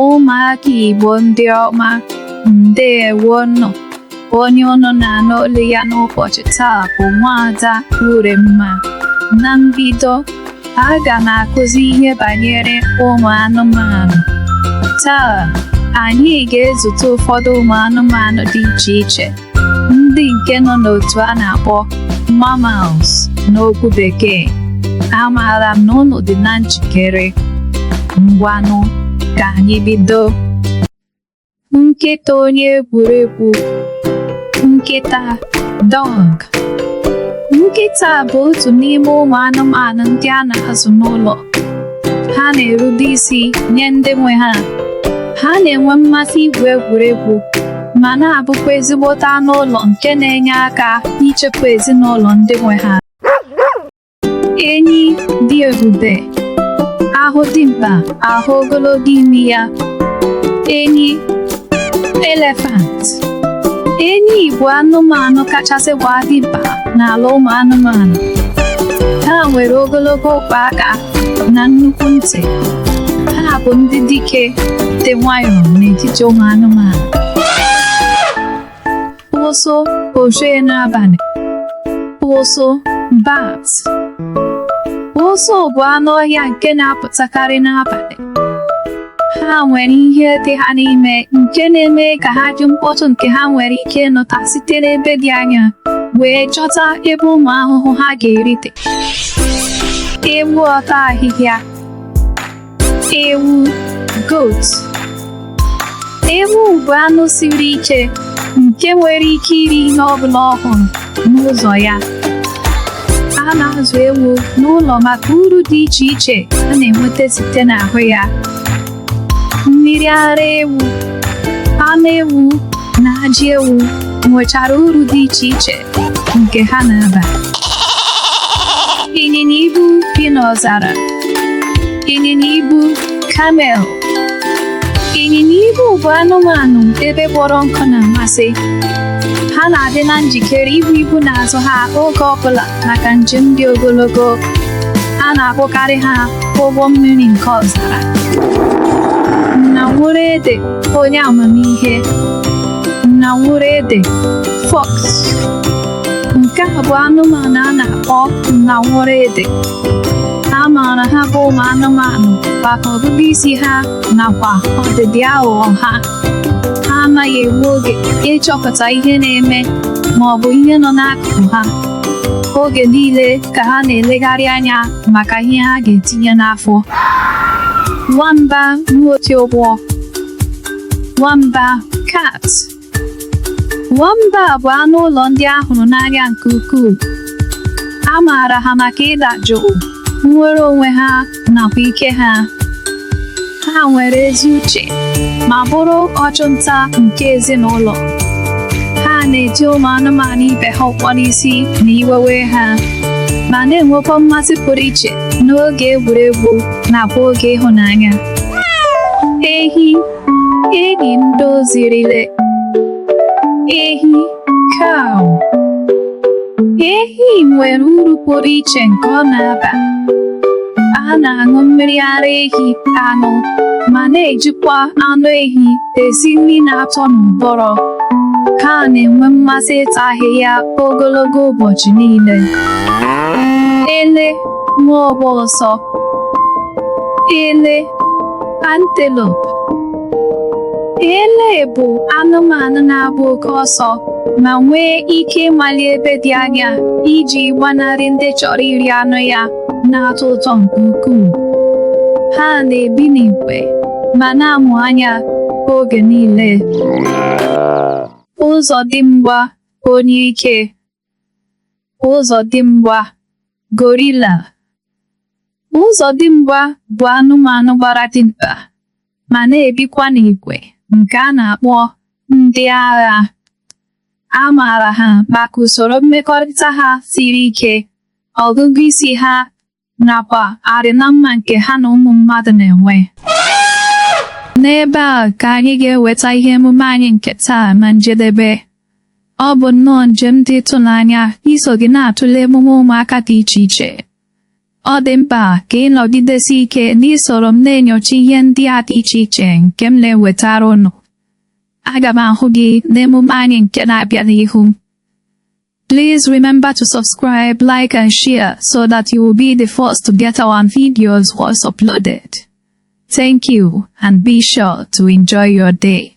ụmụaka Igbo ndị ọma, ndewonu. Onye unu na-anụ olu ya n'ụbọchị taa bụ Nwaada Uremma. Na mbido, aga m akụzi ihe banyere ụmụ anụmanụ. Taa, anyị ga-ezute ụfọdụ ụmụ anụmanụ dị iche iche, ndị nke nọ n'otu a na-akpọ mammals n'okwu bekee. Amaara m na unu dị na njikere. Ngwanụ, ka anyị bido. Nkịta onye egwuregwu. Nkịta, dog. Nkịta bụ otu n'ime ụmụ anụmanụ ndị a na-azụ n'ụlọ. Ha na-erube isi nye ndị nwe ha. Ha na-enwe mmasị igwu egwuregwu, ma na-abụkwa ezigbote anụ ụlọ nke na-enye aka ichekwa ezinụlọ ndị nwe ha. Enyi dị ebube. Ahụ dị mkpa, ahụ ogologo imi ya. Enyi, elephant. Enyi bụ anụmanụ kachasị gbaa dimkpa n'ala ụmụ anụmanụ. Ha nwere ogologo okpu aka na nnukwu ntị. Ha bụ ndị dike dị nwayọọ n'etiti ụmụ anụmanụ. Ụsụ ochie n'abalị. Ụsụ, bat. Ụsụ bụ anụ ọhịa nke na-apụtakarị n'abalị. Ha nwere ihe dị ha n'ime nke na-eme ka ha ji mkpọtụ nke ha nwere ike ịnụta site n'ebe dị anya wee chọta ebe ụmụ ahụhụ ha ga-erite. Ewu ọta ahịhịa. Ewu, goat. Ewu bụ anụ siri ike nke nwere ike iri ihe ọ bụla ọ hụrụ n'ụzọ ya. A na-azụ ewu n'ụlọ maka uru dị iche iche a na-enweta site n'ahụ ya. Mmiri ara ewu. Anụ ewu na ajị ewu nwechara uru dị iche iche nke ha na-aba. Ịnyịnya ibu bi n'ọzara. Ịnyịnya ibu, camel. Ịnyịnya ibu bụ anụmanụ ebe kpọrọ nkụ na-amasị. Ha na-adị na njikere ibu ibu n'azụ ha oge ọbụla maka njem dị ogologo. A na-akpọkarị ha ụgbọ mmiri nke ọzara. Nnawurede, onye amamihe. Nnawurede, fox. Nke a bụ anụmanụ a na-akpọ nnawurede. A maara ha bụ ụmụ anụmanụ maka ọgụgụ isi ha nakwa ọdịdị aghụghọ ha. Ha anaghị egbu oge ịchọpụta ihe na-eme ma ọ bụ ihe nọ n'akụkụ ha. Oge niile ka ha na-elegharị anya maka ihe ha ga-etinye n'afọ. Nwamba nwoke ụgbọ. Nwamba, cat. Nwamba bụ anụ ụlọ ndị a hụrụ n'anya nke ukwuu. A maara ha maka ịda jụụ, nnwere onwe ha nakwa ike ha. Ha nwere ezi uche ma bụrụ ọchụnta nke ezinụlọ. Ha na-eji ụmụ anụmanụ ibe ha ụkpọrọ isi na iwewe ha, ma na-enwekwa mmasị pụrụ iche n'oge egwuregwu nakwa oge ịhụnanya. Ehi, enyi ndị ozirile. Ehi, cow. Ehi nwere uru pụrụ iche nke ọ na-aba. A na-aṅụ mmiri ara ehi aṅụ, ma na-ejikwa anụ ehi esi nri na-atọ n'ụbọrọ. Ha na-enwe mmasị ịta ahịhịa ogologo ụbọchị niile. Ele, nwa ọgba ọsọ. Ele, antelope. Ele bụ anụmanụ na-agba oke ọsọ ma nwee ike ịmali ebe dị anya iji gbanarị ndị chọrọ iri anụ ya na-atọ ụtọ nke ukwuu. Ha na-ebi n'igwe ma na-amụ anya oge niile. Ụzọdịmgba, onye ike. Ụzọdịmgba, gorilla. Ụzọdịmgba bụ anụmanụ gbara dimkpa ma na-ebikwa n'igwe nke a na-akpọ ndị agha. A maara ha maka usoro mmekọrịta ha siri ike, ọgụgụ isi ha nakwa arịna mma nke ha na ụmụ mmadụ na-enwe. N'ebe a ka anyị ga-eweta ihe emume anyị nke taa na njedebe. Ọ bụ nnọọ njem dị ịtụnanya iso gị na-atụle emume ụmụaka dị iche iche. Ọ dị mkpa ka ị nọgidesi ike n'isoro m na-enyocha ihe ndị a dị iche iche nke m na-ewetara unu. Aga m ahụ gị n'emume anyị nke na-abịa n'ihu. Please remember to subscribe, like and share so that you will be the first to get our videos once uploaded. Thank you and be sure to enjoy your day.